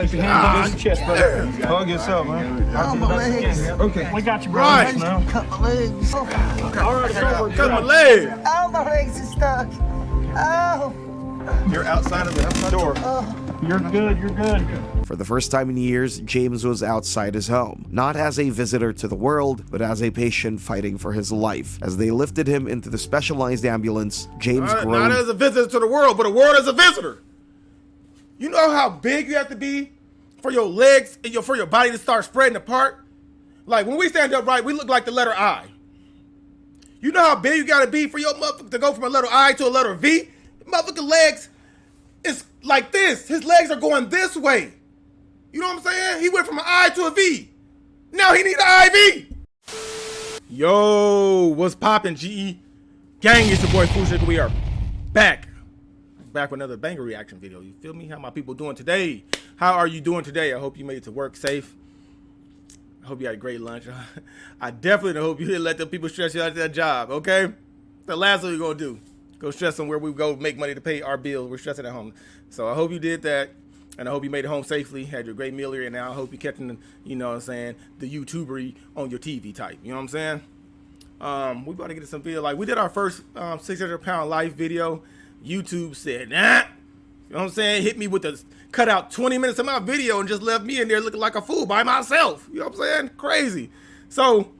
Put your hands on your chest, brother. Hug yourself, man. Oh, my legs. Okay. We got you, bro. Right. Now. Cut my legs. All right, it's over. Cut my legs. Oh, my legs are stuck. Oh. You're outside of the door. You're good. You're good. For the first time in years, James was outside his home, not as a visitor to the world, but as a patient fighting for his life. As they lifted him into the specialized ambulance, James groaned. Not as a visitor to the world, but a world as a visitor. You know how big you have to be for your legs and for your body to start spreading apart? Like when we stand up right, we look like the letter I. You know how big you gotta be for your motherfucker to go from a letter I to a letter V? Motherfucking legs is like this. His legs are going this way. You know what I'm saying? He went from an I to a V. Now he need an IV. Yo, what's poppin', GE? Gang, it's your boy Foolish. We are back with another banger reaction video. You feel me? How my people doing today? How are you doing today? I hope you made it to work safe. I hope you had a great lunch. I definitely hope you didn't let them people stress you out of that job, okay? The last thing you're gonna do. Go stress on where we go make money to pay our bills. We're stressing at home. So I hope you did that. And I hope you made it home safely, had your great meal here, and now I hope you're catching, you know what I'm saying, the YouTuber on your TV type. You know what I'm saying? We about to get to some video. Like, we did our first 600-pound life video. YouTube said, nah. You know what I'm saying? Hit me with the cut out 20 minutes of my video and just left me in there looking like a fool by myself. You know what I'm saying? Crazy. So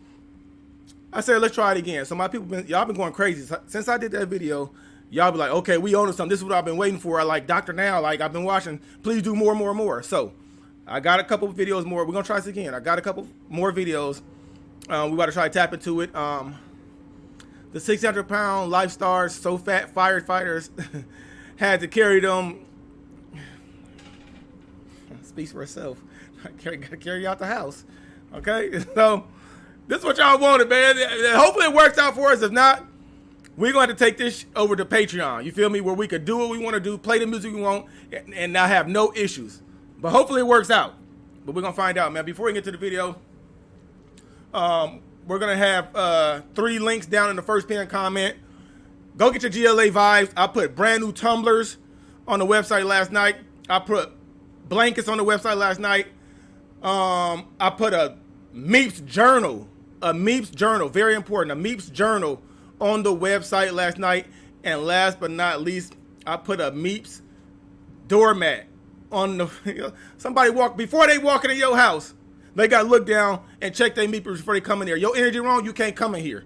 I said, let's try it again. So my people, y'all been going crazy. Since I did that video, y'all be like, okay, we own something. This is what I've been waiting for. I like Dr. Now, like I've been watching. Please do more, more, more. So I got a couple of videos more. We're going to try this again. I got a couple more videos. We about to try to tap into it. The 600-pound life stars, so fat firefighters had to carry them. Speaks for itself. Gotta carry you out the house. Okay? So this is what y'all wanted, man. Hopefully it works out for us. If not, we're going to take this over to Patreon. You feel me? Where we could do what we want to do, play the music we want, and not have no issues. But hopefully it works out. But we're going to find out, man. Before we get to the video, we're going to have 3 links down in the first pinned comment. Go get your GLA vibes. I put brand new tumblers on the website last night. I put blankets on the website last night. I put a Meeps journal. A Meeps journal. Very important. A Meeps journal on the website last night. And last but not least, I put a Meeps doormat on the somebody before they walk into your house. They got to look down and check their meepers before they come in there. Your energy wrong, you can't come in here.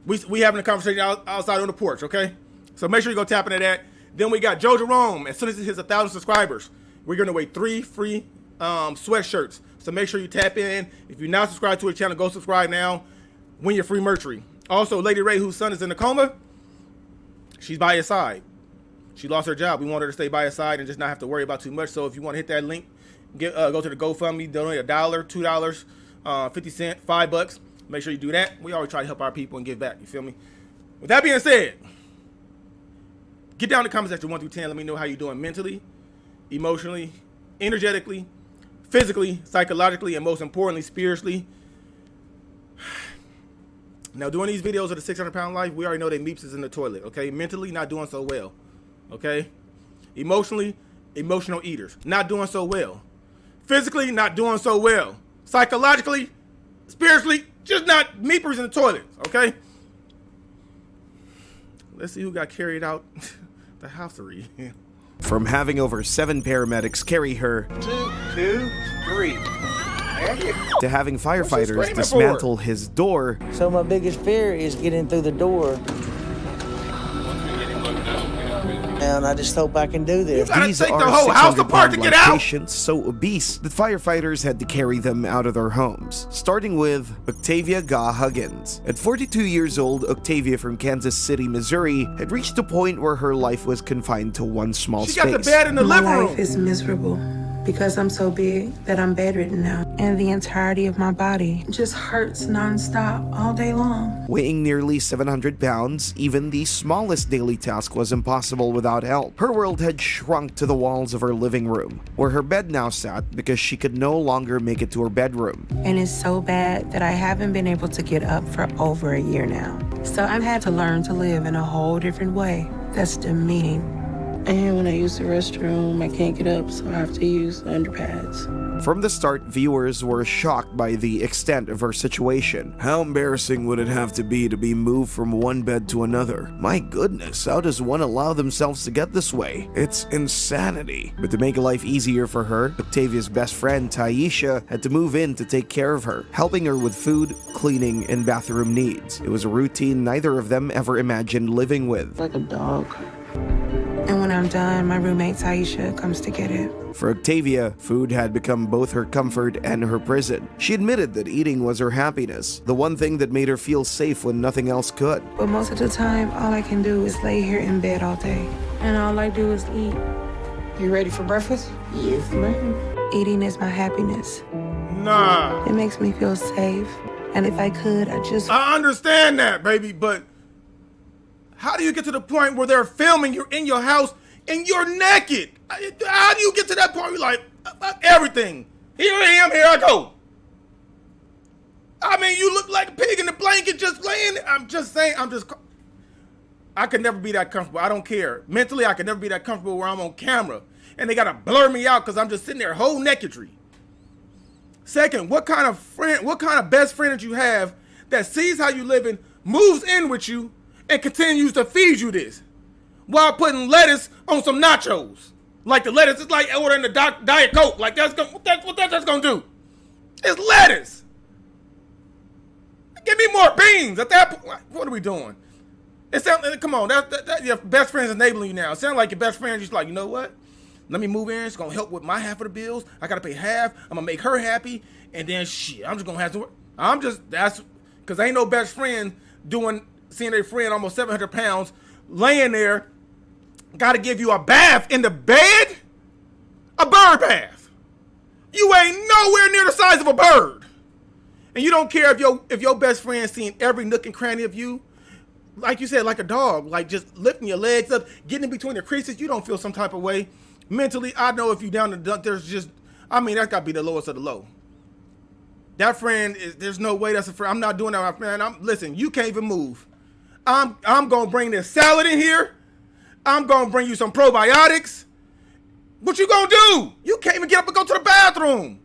We having a conversation outside on the porch, okay? So make sure you go tap into that. Then we got Joe Jerome. As soon as it hits 1,000 subscribers, we're going to wait 3 free sweatshirts. So make sure you tap in. If you're not subscribed to the channel, go subscribe now. Win your free merchery. Also, Lady Ray, whose son is in a coma, she's by his side. She lost her job. We want her to stay by his side and just not have to worry about too much. So if you want to hit that link, go to the GoFundMe, donate $1, $2, 50 cents, $5. Make sure you do that. We always try to help our people and give back. You feel me? With that being said, get down in the comments section 1 through 10. Let me know how you're doing mentally, emotionally, energetically, physically, psychologically, and most importantly, spiritually. Now, doing these videos of the 600-pound life, we already know that Meeps is in the toilet. Okay, mentally, not doing so well. Okay, emotionally, emotional eaters, not doing so well. Physically, not doing so well. Psychologically, spiritually, just not meepers in the toilet, okay? Let's see who got carried out the housery. From having over 7 paramedics carry her 2, 3. to having firefighters dismantle his door. So my biggest fear is getting through the door. And I just hope I can do this. These are 600-pound patients so obese that firefighters had to carry them out of their homes, starting with Octavia Huggins. At 42 years old, Octavia from Kansas City, Missouri, had reached a point where her life was confined to one small space. She got the bed in the living room. My life is miserable because I'm so big that I'm bedridden now, and the entirety of my body just hurts nonstop all day long. Weighing nearly 700 pounds, even the smallest daily task was impossible without help. Her world had shrunk to the walls of her living room, where her bed now sat because she could no longer make it to her bedroom. And it's so bad that I haven't been able to get up for over a year now. So I've had to learn to live in a whole different way that's demeaning And when I use the restroom, I can't get up, so I have to use the underpads. From the start, viewers were shocked by the extent of her situation. How embarrassing would it have to be moved from one bed to another? My goodness, how does one allow themselves to get this way? It's insanity. But to make life easier for her, Octavia's best friend, Taisha, had to move in to take care of her, helping her with food, cleaning, and bathroom needs. It was a routine neither of them ever imagined living with. Like a dog. And when I'm done, my roommate Taisha comes to get it. For Octavia, food had become both her comfort and her prison. She admitted that eating was her happiness, the one thing that made her feel safe when nothing else could. But most of the time, all I can do is lay here in bed all day. And all I do is eat. You ready for breakfast? Yes, ma'am. Eating is my happiness. Nah. It makes me feel safe. And if I could, I understand that, baby, but how do you get to the point where they're filming you're in your house and you're naked? How do you get to that point where you're like, everything? Here I am, here I go. I mean, you look like a pig in a blanket just laying there. I'm just saying, I could never be that comfortable. I don't care. Mentally, I could never be that comfortable where I'm on camera and they gotta blur me out because I'm just sitting there whole nakedry. Second, what kind of best friend did you have that sees how you living, moves in with you, and continues to feed you this while putting lettuce on some nachos? Like the lettuce is like ordering the Diet Coke. Like that's what that's gonna do. It's lettuce. Give me more beans. At that point, what are we doing? It sounds. Come on, that your best friend's enabling you now. It sounds like your best friend just like, you know what? Let me move in. It's gonna help with my half of the bills. I gotta pay half. I'm gonna make her happy, and then shit, I'm just gonna have to. That's because ain't no best friend seeing their friend almost 700 pounds laying there, got to give you a bath in the bed? A bird bath. You ain't nowhere near the size of a bird. And you don't care if your best friend seeing every nook and cranny of you, like you said, like a dog, like just lifting your legs up, getting in between the creases. You don't feel some type of way. Mentally, I know if you down the dump, that's got to be the lowest of the low. That friend there's no way that's a friend. I'm not doing that, man. Listen, you can't even move. I'm gonna bring this salad in here. I'm gonna bring you some probiotics. What you gonna do? You can't even get up and go to the bathroom.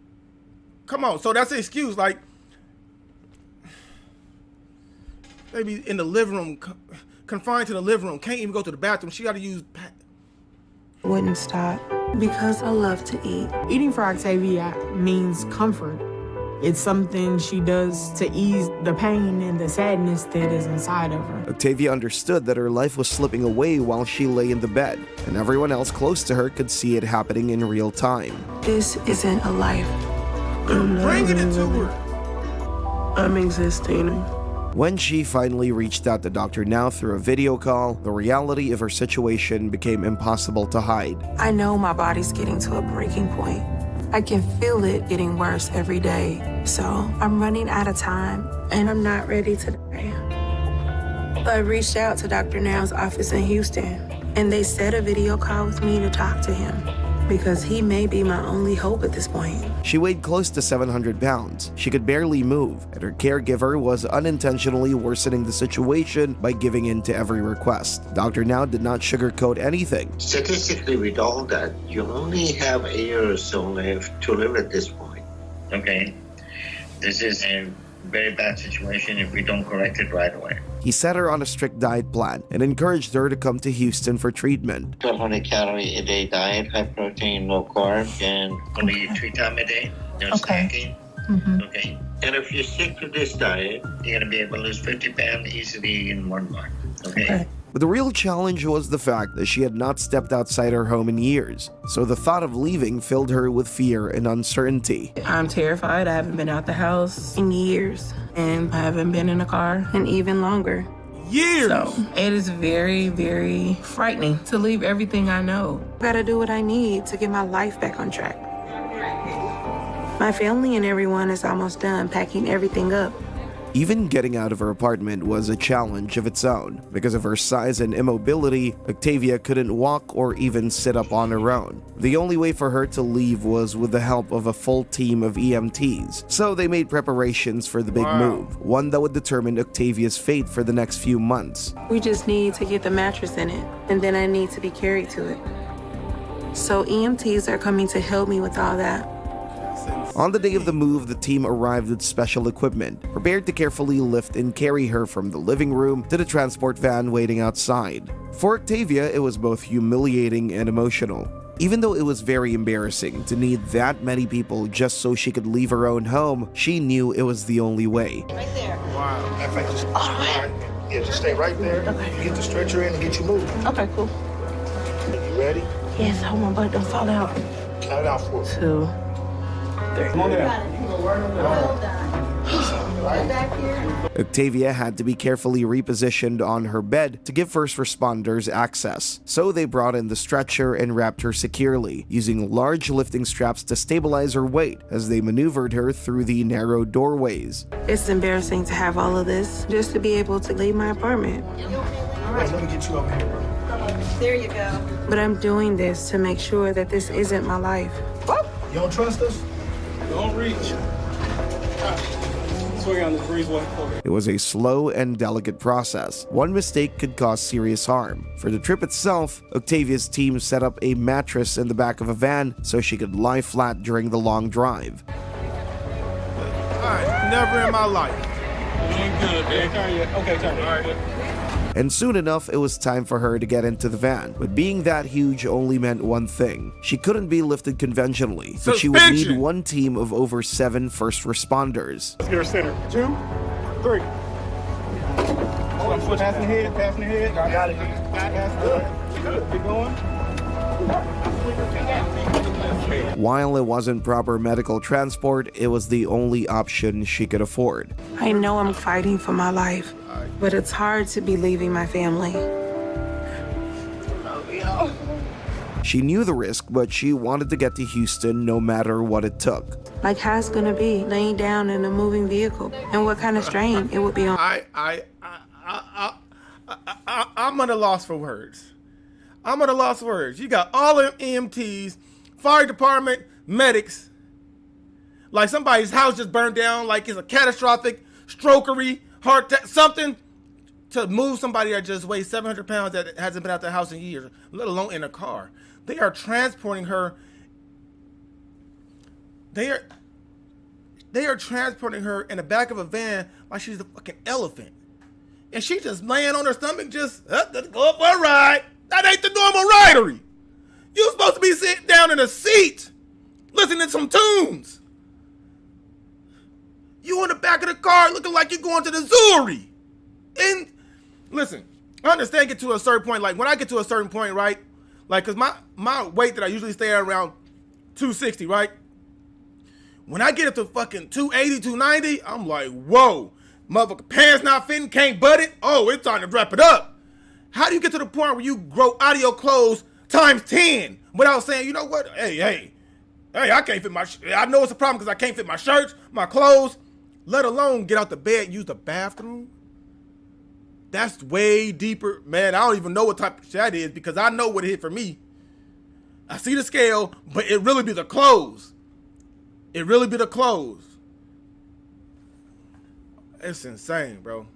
Come on, so that's the excuse. Like, maybe in the living room, confined to the living room, can't even go to the bathroom. She got to use. Wouldn't stop because I love to eat. Eating for Octavia means comfort. It's something she does to ease the pain and the sadness that is inside of her. Octavia understood that her life was slipping away while she lay in the bed, and everyone else close to her could see it happening in real time. This isn't a life. I'm not Bringing it to living. her. I'm existing. When she finally reached out to Dr. Now through a video call, the reality of her situation became impossible to hide. I know my body's getting to a breaking point. I can feel it getting worse every day. So I'm running out of time and I'm not ready to die. I reached out to Dr. Now's office in Houston and they set a video call with me to talk to him because he may be my only hope at this point. She weighed close to 700 pounds. She could barely move, and her caregiver was unintentionally worsening the situation by giving in to every request. Dr. Now did not sugarcoat anything. Statistically, with all that, you only have a year or so left to live at this point. Okay? This is a very bad situation if we don't correct it right away. He set her on a strict diet plan and encouraged her to come to Houston for treatment. 1,200 calorie a day diet, high protein, low carb, and only eat 3 times a day. No snacking. Okay. And if you stick to this diet, you're going to be able to lose 50 pounds easily in 1 month. Okay. But the real challenge was the fact that she had not stepped outside her home in years, so the thought of leaving filled her with fear and uncertainty. I'm terrified. I haven't been out the house in years, and I haven't been in a car in even longer. Years! So it is very, very frightening to leave everything I know. I gotta do what I need to get my life back on track. My family and everyone is almost done packing everything up. Even getting out of her apartment was a challenge of its own. Because of her size and immobility, Octavia couldn't walk or even sit up on her own. The only way for her to leave was with the help of a full team of EMTs, so they made preparations for the big move, one that would determine Octavia's fate for the next few months. We just need to get the mattress in it, and then I need to be carried to it. So EMTs are coming to help me with all that. On the day of the move, the team arrived with special equipment, prepared to carefully lift and carry her from the living room to the transport van waiting outside. For Octavia, it was both humiliating and emotional. Even though it was very embarrassing to need that many people just so she could leave her own home, she knew it was the only way. Right there. Wow. Matter of fact, just, all right. Yeah, just stay right there. Okay. Get the stretcher in and get you moving. Okay, cool. You ready? Yes, hold my butt, don't fall out. Count it out for us. 2, 3. Come on down. Well done. Right back here. Octavia had to be carefully repositioned on her bed to give first responders access, so they brought in the stretcher and wrapped her securely, using large lifting straps to stabilize her weight as they maneuvered her through the narrow doorways. It's embarrassing to have all of this just to be able to leave my apartment. All right, let me get you over here, bro. There you go. But I'm doing this to make sure that this isn't my life. You don't trust us? Don't reach. Swing on this breezeway. It was a slow and delicate process. One mistake could cause serious harm. For the trip itself, Octavia's team set up a mattress in the back of a van so she could lie flat during the long drive. Alright, never in my life. You ain't good, man. Turn you. Okay, turn it. All right. And soon enough, it was time for her to get into the van. But being that huge only meant one thing. She couldn't be lifted conventionally, but she would need Suspension. one team of over 7 first responders. Let's get her center. 2, 3. Passing the head, passing the head. Got it. Good. Keep going. While it wasn't proper medical transport, it was the only option she could afford. I know I'm fighting for my life, but it's hard to be leaving my family. She knew the risk, but she wanted to get to Houston no matter what it took. Like, how's it gonna be laying down in a moving vehicle? And what kind of strain it would be on? I'm at a loss for words. I'm at a loss for words. You got all them EMTs, fire department, medics. Like somebody's house just burned down, like it's a catastrophic strokery, heart attack, something to move somebody that just weighs 700 pounds that hasn't been out the house in years, let alone in a car. They are transporting her. They are transporting her in the back of a van like she's a fucking elephant. And she just laying on her stomach, just, let's go up for a ride. That ain't the normal ridery. You supposed to be sitting down in a seat, listening to some tunes. You in the back of the car looking like you're going to the Zuri. And listen, I understand get to a certain point. Like when I get to a certain point, right? Like, cause my weight that I usually stay at around 260, right? When I get up to fucking 280, 290, I'm like, whoa, motherfucker, pants not fitting, can't butt it. Oh, it's time to wrap it up. How do you get to the point where you grow out of your clothes times 10 without saying, you know what? Hey, I can't fit my, I know it's a problem because I can't fit my shirts, my clothes, let alone get out the bed and use the bathroom. That's way deeper. Man, I don't even know what type of shit that is because I know what it hit for me. I see the scale, but it really be the clothes. It really be the clothes. It's insane, bro.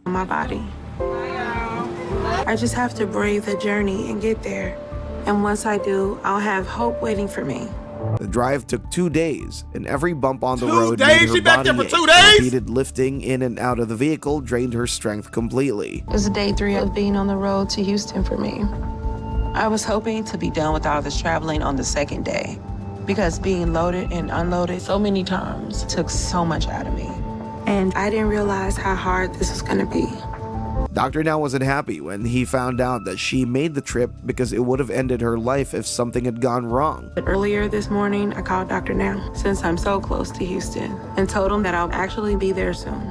My body. I just have to brave the journey and get there. And once I do, I'll have hope waiting for me. The drive took 2 days, and every bump on the 2 road days? made her She back there body for 2 ache. days? Repeated lifting in and out of the vehicle drained her strength completely. It was day 3 of being on the road to Houston for me. I was hoping to be done with all this traveling on the 2nd day because being loaded and unloaded so many times took so much out of me. And I didn't realize how hard this was gonna be. Dr. Now wasn't happy when he found out that she made the trip because it would have ended her life if something had gone wrong. But earlier this morning, I called Dr. Now, since I'm so close to Houston, and told him that I'll actually be there soon.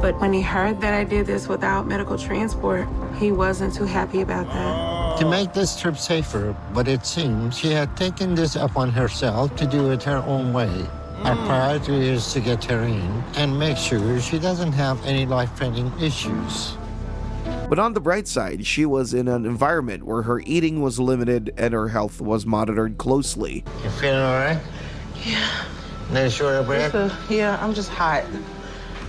But when he heard that I did this without medical transport, he wasn't too happy about that. To make this trip safer, but it seems she had taken this upon herself to do it her own way. Our priority is to get her in and make sure she doesn't have any life-threatening issues. But on the bright side, she was in an environment where her eating was limited and her health was monitored closely. You feeling all right? Yeah. No short of breath? Yeah, I'm just hot.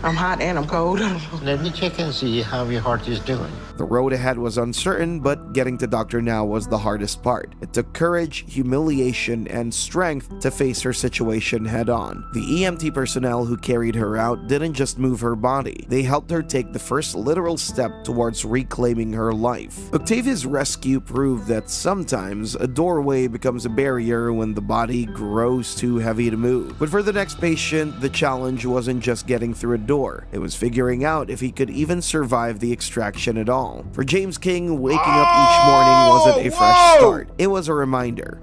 I'm hot and I'm cold. Let me check and see how your heart is doing. The road ahead was uncertain, but getting to Dr. Now was the hardest part. It took courage, humiliation, and strength to face her situation head on. The EMT personnel who carried her out didn't just move her body, they helped her take the first literal step towards reclaiming her life. Octavia's rescue proved that sometimes a doorway becomes a barrier when the body grows too heavy to move. But for the next patient, the challenge wasn't just getting through a door, it was figuring out if he could even survive the extraction at all. For James King, waking up each morning wasn't a fresh start. It was a reminder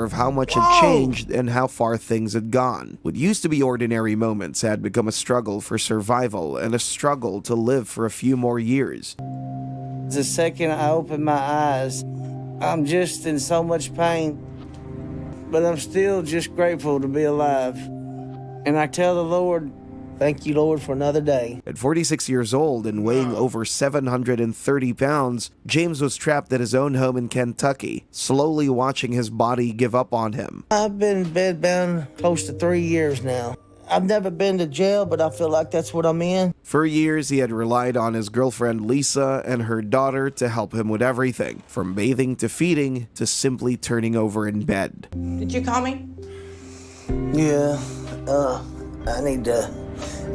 of how much had changed and how far things had gone. What used to be ordinary moments had become a struggle for survival and a struggle to live for a few more years. The second I open my eyes, I'm just in so much pain, but I'm still just grateful to be alive. And I tell the Lord, thank you, Lord, for another day. At 46 years old and weighing over 730 pounds, James was trapped at his own home in Kentucky, slowly watching his body give up on him. I've been bedbound close to 3 years now. I've never been to jail, but I feel like that's what I'm in. For years, he had relied on his girlfriend Lisa and her daughter to help him with everything, from bathing to feeding to simply turning over in bed. Did you call me? Yeah,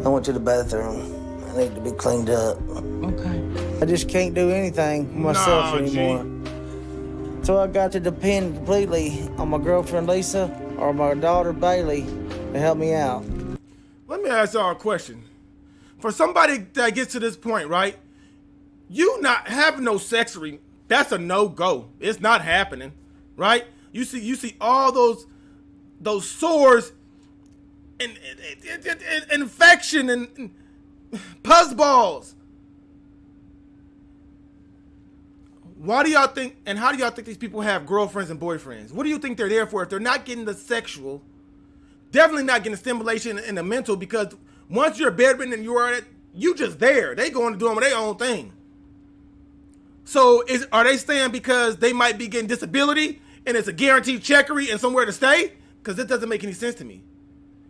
I went to the bathroom. I need to be cleaned up. Okay. I just can't do anything for myself anymore. So I got to depend completely on my girlfriend Lisa or my daughter Bailey to help me out. Let me ask y'all a question. For somebody that gets to this point, right? You not having no sexury, that's a no-go. It's not happening, right? You see all those sores and infection and pus balls. Why do y'all think, and how do y'all think these people have girlfriends and boyfriends? What do you think they're there for if they're not getting the sexual? Definitely not getting the stimulation and the mental, because once you're bedridden and you just there. They going to do them their own thing. So are they staying because they might be getting disability and it's a guaranteed checkery and somewhere to stay? Because it doesn't make any sense to me.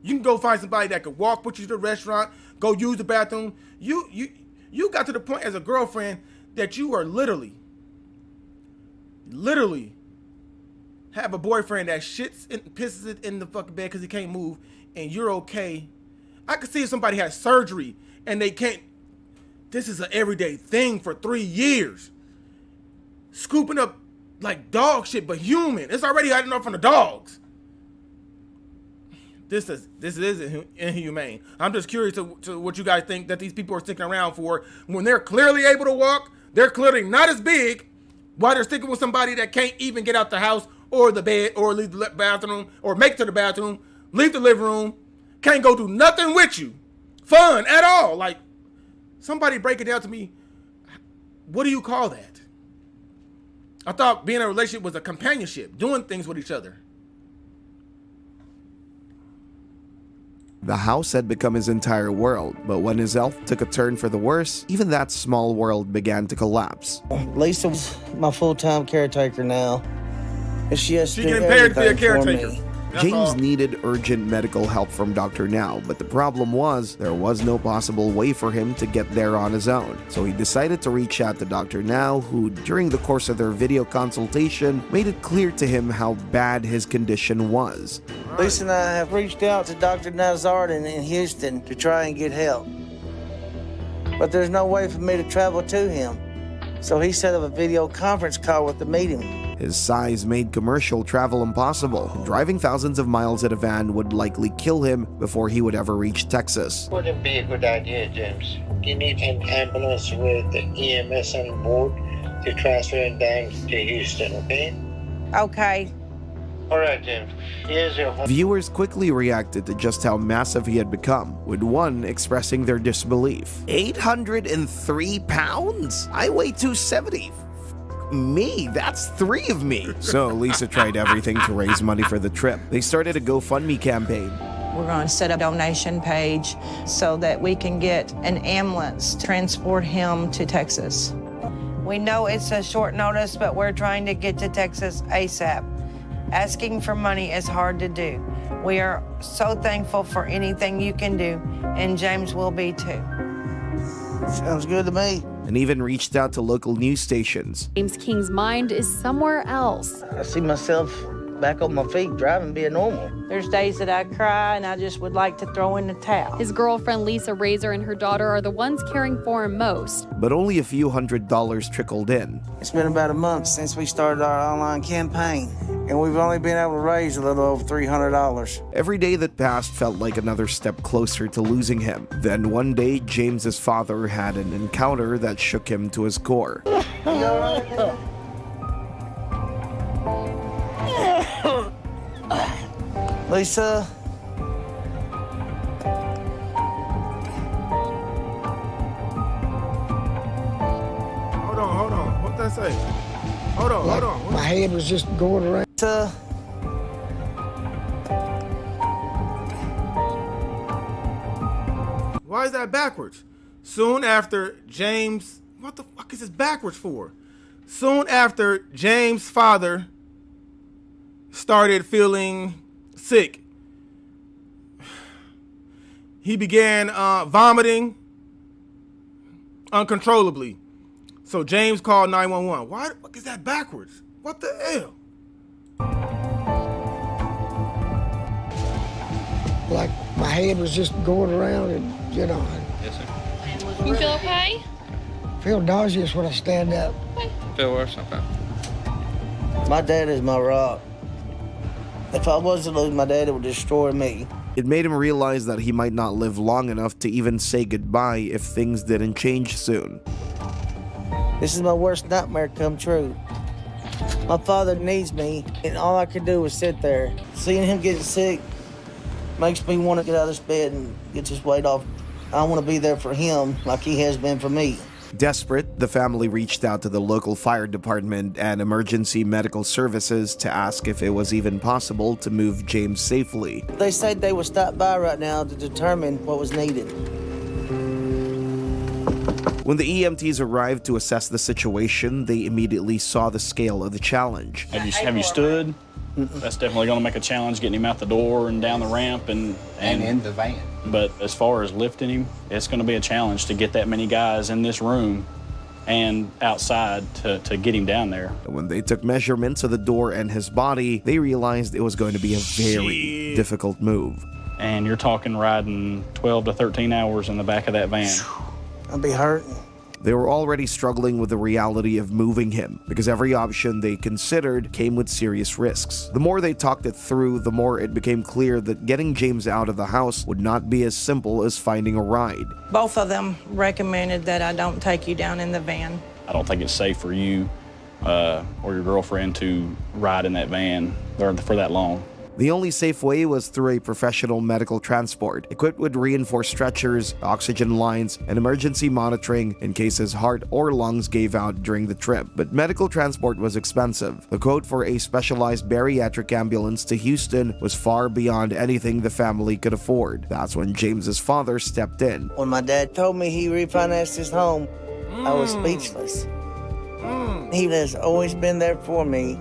You can go find somebody that could walk with you to the restaurant, go use the bathroom. You got to the point as a girlfriend that you are literally have a boyfriend that shits and pisses it in the fucking bed because he can't move, and you're okay. I could see if somebody has surgery and they can't. This is an everyday thing for 3 years. Scooping up like dog shit, but human. It's already had enough from the dogs. This is inhumane. I'm just curious to what you guys think that these people are sticking around for when they're clearly able to walk. They're clearly not as big. Why they're sticking with somebody that can't even get out the house or the bed or leave the bathroom or make it to the bathroom, leave the living room, can't go do nothing with you, fun at all. Like, somebody break it down to me. What do you call that? I thought being in a relationship was a companionship, doing things with each other. The house had become his entire world, but when his health took a turn for the worse, even that small world began to collapse. Lisa's my full-time caretaker now. And she has to do getting paid to be a everything for caretaker. me. James needed urgent medical help from Dr. Now, but the problem was there was no possible way for him to get there on his own. So he decided to reach out to Dr. Now, who during the course of their video consultation made it clear to him how bad his condition was. Lisa and I have reached out to Dr. Nazardin in Houston to try and get help. But there's no way for me to travel to him. So he set up a video conference call with the meeting. His size made commercial travel impossible. Driving thousands of miles in a van would likely kill him before he would ever reach Texas. Wouldn't be a good idea, James. You need an ambulance with the EMS on board to transfer him down to Houston, okay? Okay. All right, James. Here's your home. Viewers quickly reacted to just how massive he had become, with one expressing their disbelief. 803 pounds? I weigh 270. Me, that's 3 of me. So Lisa tried everything to raise money for the trip. They started a GoFundMe campaign. We're going to set a donation page so that we can get an ambulance to transport him to Texas. We know it's a short notice, but we're trying to get to Texas ASAP. Asking for money is hard to do. We are so thankful for anything you can do, and James will be too. Sounds good to me. And even reached out to local news stations. James King's mind is somewhere else. I see myself back on my feet, driving, being normal. There's days that I cry and I just would like to throw in the towel. His girlfriend Lisa Razor and her daughter are the ones caring for him most. But only a few $100s trickled in. It's been about a month since we started our online campaign, and we've only been able to raise a little over $300. Every day that passed felt like another step closer to losing him. Then one day, James's father had an encounter that shook him to his core. Lisa? Hold on. What that say? Hold on. My head was just going around. Lisa? Why is that backwards? Soon after James... What the fuck is this backwards for? Soon after James' father started feeling sick, he began vomiting uncontrollably. So James called 911. Why the fuck is that backwards? What the hell? Like my head was just going around and, you know. Yes, sir. You feel okay? Feel nauseous when I stand up. Feel worse? Okay. My dad is my rock. If I was to lose my dad, it would destroy me. It made him realize that he might not live long enough to even say goodbye if things didn't change soon. This is my worst nightmare come true. My father needs me, and all I could do was sit there. Seeing him getting sick makes me want to get out of this bed and get this weight off. I want to be there for him like he has been for me. Desperate, the family reached out to the local fire department and emergency medical services to ask if it was even possible to move James safely. They said they would stop by right now to determine what was needed. When the EMTs arrived to assess the situation, they immediately saw the scale of the challenge. Have you stood? That's definitely going to make a challenge, getting him out the door and down the ramp and in the van. But as far as lifting him, it's going to be a challenge to get that many guys in this room and outside to get him down there. When they took measurements of the door and his body, they realized it was going to be a very difficult move. And you're talking riding 12 to 13 hours in the back of that van. I'll be hurting. They were already struggling with the reality of moving him, because every option they considered came with serious risks. The more they talked it through, the more it became clear that getting James out of the house would not be as simple as finding a ride. Both of them recommended that I don't take you down in the van. I don't think it's safe for you or your girlfriend to ride in that van for that long. The only safe way was through a professional medical transport, equipped with reinforced stretchers, oxygen lines, and emergency monitoring in case his heart or lungs gave out during the trip. But medical transport was expensive. The quote for a specialized bariatric ambulance to Houston was far beyond anything the family could afford. That's when James's father stepped in. When my dad told me he refinanced his home, I was speechless. He has always been there for me,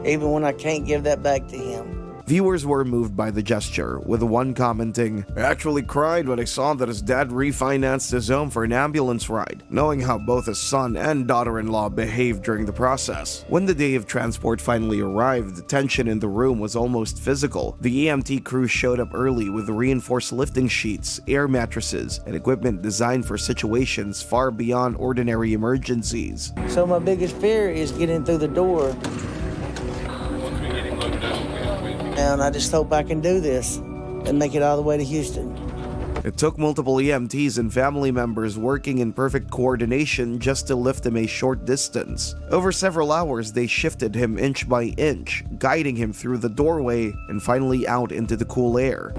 even when I can't give that back to him. Viewers were moved by the gesture, with one commenting, "I actually cried when I saw that his dad refinanced his home for an ambulance ride, knowing how both his son and daughter-in-law behaved during the process." When the day of transport finally arrived, the tension in the room was almost physical. The EMT crew showed up early with reinforced lifting sheets, air mattresses, and equipment designed for situations far beyond ordinary emergencies. So my biggest fear is getting through the door. And I just hope I can do this and make it all the way to Houston. It took multiple EMTs and family members working in perfect coordination just to lift him a short distance. Over several hours, they shifted him inch by inch, guiding him through the doorway and finally out into the cool air.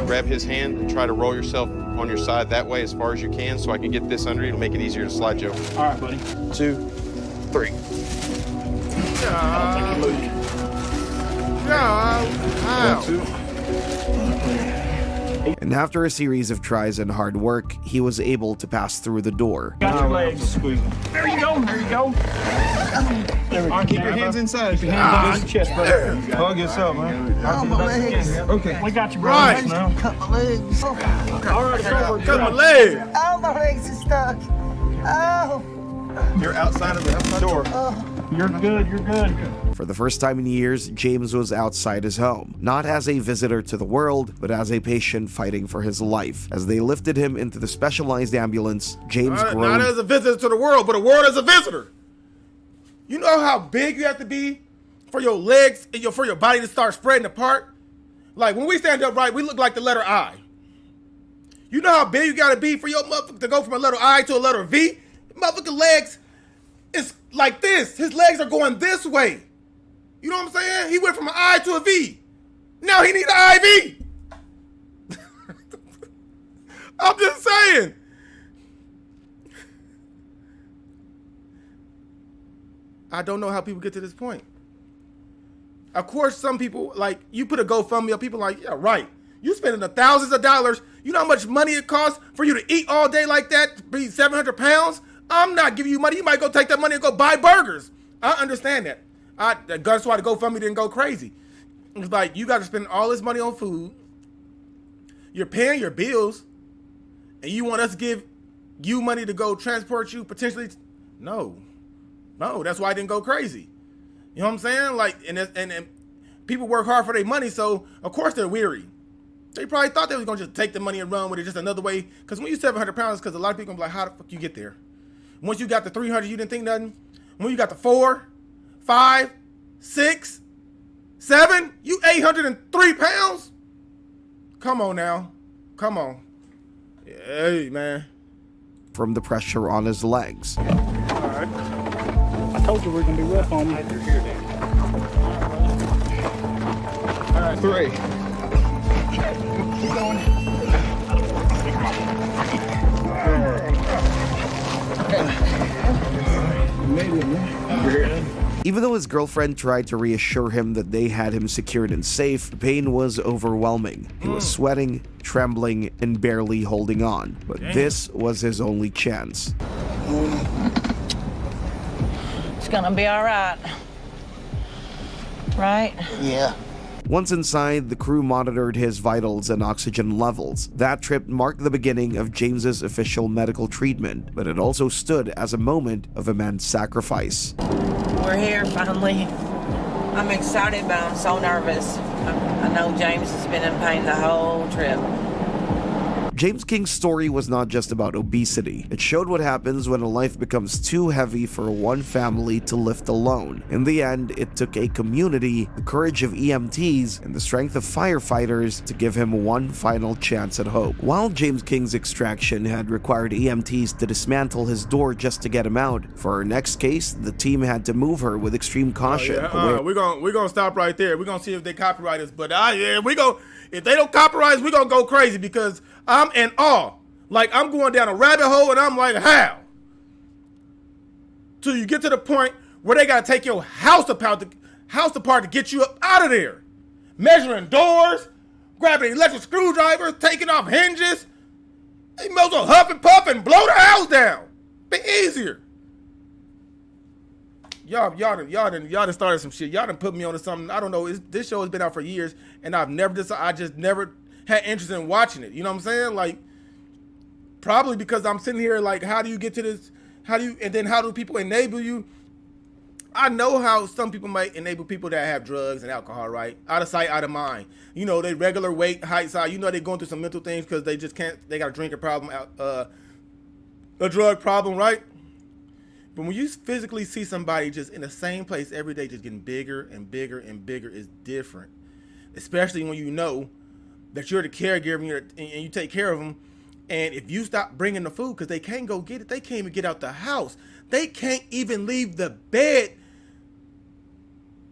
Grab his hand and try to roll yourself on your side that way as far as you can so I can get this under you to make it easier to slide you over. All right, buddy. 2, 3. How? And after a series of tries and hard work, he was able to pass through the door. Got your legs. There you go. There you go. All right, keep your hands inside. Keep your hands on your chest, buddy. Hug yourself, man. Oh, my legs. Okay. We got you, bro. Right. Now. Cut my legs. All right, Cut my leg. Oh, my legs are stuck. Oh. You're outside of the door. You're good. You're good. For the first time in years, James was outside his home, not as a visitor to the world, but as a patient fighting for his life. As they lifted him into the specialized ambulance, James Not groaned. as a visitor to the world, but a world as a visitor. You know how big you have to be for your legs and for your body to start spreading apart? Like when we stand up right, we look like the letter I. You know how big you gotta be for your motherfucker to go from a letter I to a letter V? Motherfucking legs is like this. His legs are going this way. You know what I'm saying? He went from an I to a V. Now he needs an IV. I'm just saying. I don't know how people get to this point. Of course, some people, like, you put a GoFundMe up, people are like, yeah, right. You spending thousands of dollars. You know how much money it costs for you to eat all day like that, to be 700 pounds? I'm not giving you money. You might go take that money and go buy burgers. I understand that. That's why the GoFundMe didn't go crazy. It's like, you got to spend all this money on food. You're paying your bills. And you want us to give you money to go transport you potentially? No, that's why I didn't go crazy. You know what I'm saying? Like, and people work hard for their money, so of course they're weary. They probably thought they was gonna just take the money and run with it just another way. Because when you're 700 pounds, because a lot of people are like, how the fuck you get there? Once you got the 300, you didn't think nothing. When you got the 4, 5, 6, 7, you 803 pounds? Come on now. Come on. Hey, man. From the pressure on his legs. All right. I told you we are going to be rough on you. You're here, Dan. All right, 3. Keep going. Made it, man. You're here. Even though his girlfriend tried to reassure him that they had him secured and safe, the pain was overwhelming. He was sweating, trembling, and barely holding on. But this was his only chance. It's gonna be all right. Right? Yeah. Once inside, the crew monitored his vitals and oxygen levels. That trip marked the beginning of James's official medical treatment, but it also stood as a moment of immense sacrifice. We're here finally. I'm excited, but I'm so nervous. I know James has been in pain the whole trip. James King's story was not just about obesity. It showed what happens when a life becomes too heavy for one family to lift alone. In the end, it took a community, the courage of EMTs, and the strength of firefighters to give him one final chance at hope. While James King's extraction had required EMTs to dismantle his door just to get him out, for our next case, the team had to move her with extreme caution. We're gonna stop right there. We're gonna see if they copyright us. But if they don't copyright us, we're gonna go crazy because I'm in awe. Like, I'm going down a rabbit hole and I'm like, how? Till you get to the point where they gotta take your house apart to get you up out of there. Measuring doors, grabbing electric screwdrivers, taking off hinges. They might as well huff and puff and blow the house down. Be easier. Y'all done started some shit. Y'all done put me onto something. I don't know. This show has been out for years, and I just never had interest in watching it. You know what I'm saying? Like, probably because I'm sitting here like, how do you get to this? How do people enable you? I know how some people might enable people that have drugs and alcohol, right? Out of sight, out of mind. You know, they regular weight, height, size. You know, they're going through some mental things because they just can't. They got a drinking problem, a drug problem, right? But when you physically see somebody just in the same place every day, just getting bigger and bigger and bigger, is different. Especially when you know that you're the caregiver and you take care of them. And if you stop bringing the food because they can't go get it, they can't even get out the house. They can't even leave the bed.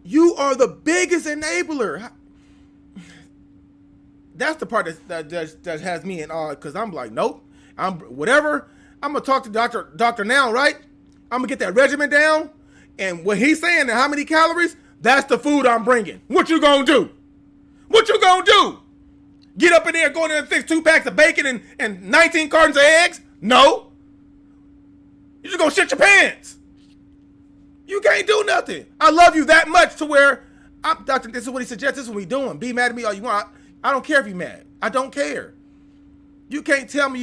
You are the biggest enabler. That's the part that has me in awe, because I'm like, nope. I'm going to talk to Dr. Now, right? I'm going to get that regimen down. And what he's saying and how many calories, That's the food I'm bringing. What you gonna do? What you gonna do? Get up in there, go in there and fix 2 packs of bacon and 19 cartons of eggs? No. You just gonna shit your pants. You can't do nothing. I love you that much to where, Doctor, this is what he suggests, this is what we doing. Be mad at me all you want. I don't care if you're mad. I don't care. You can't tell me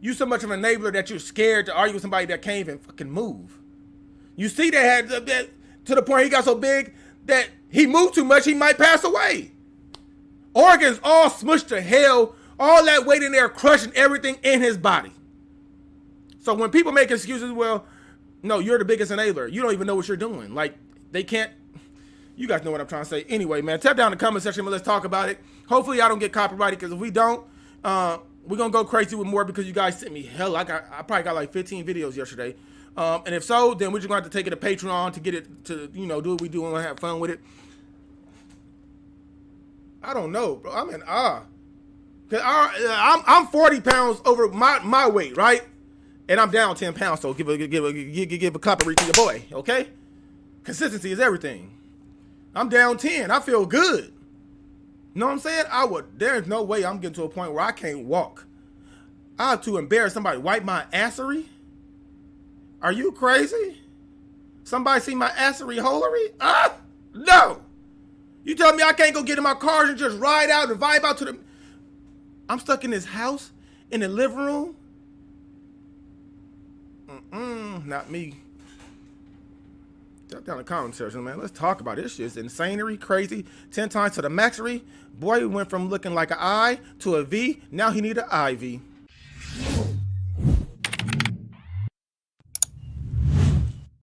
you so much of an enabler that you're scared to argue with somebody that can't even fucking move. You see they had to the point he got so big that he moved too much, he might pass away. Organs all smushed to hell, all that weight in there crushing everything in his body. So when people make excuses, well, no, you're the biggest enabler. You don't even know what you're doing. Like, they can't, you guys know what I'm trying to say. Anyway, man, tap down in the comment section, but let's talk about it. Hopefully I don't get copyrighted, because if we don't, we're going to go crazy with more, because you guys sent me hell. I probably got like 15 videos yesterday. And if so, then we're just going to have to take it to Patreon to get it to, do what we do and have fun with it. I don't know, bro. I'm in awe. Cause I'm 40 pounds over my weight, right? And I'm down 10 pounds, so give a clap to your boy, okay? Consistency is everything. I'm down 10. I feel good. You know what I'm saying? There's no way I'm getting to a point where I can't walk. I have to embarrass somebody, wipe my assery? Are you crazy? Somebody see my assery holery? No. You tell me I can't go get in my car and just ride out and vibe out to the... I'm stuck in this house, in the living room. Not me. Drop down the comment section, man. Let's talk about it. This shit's insanery, crazy. 10 times to the maxery. Boy went from looking like an I to a V. Now he need an IV.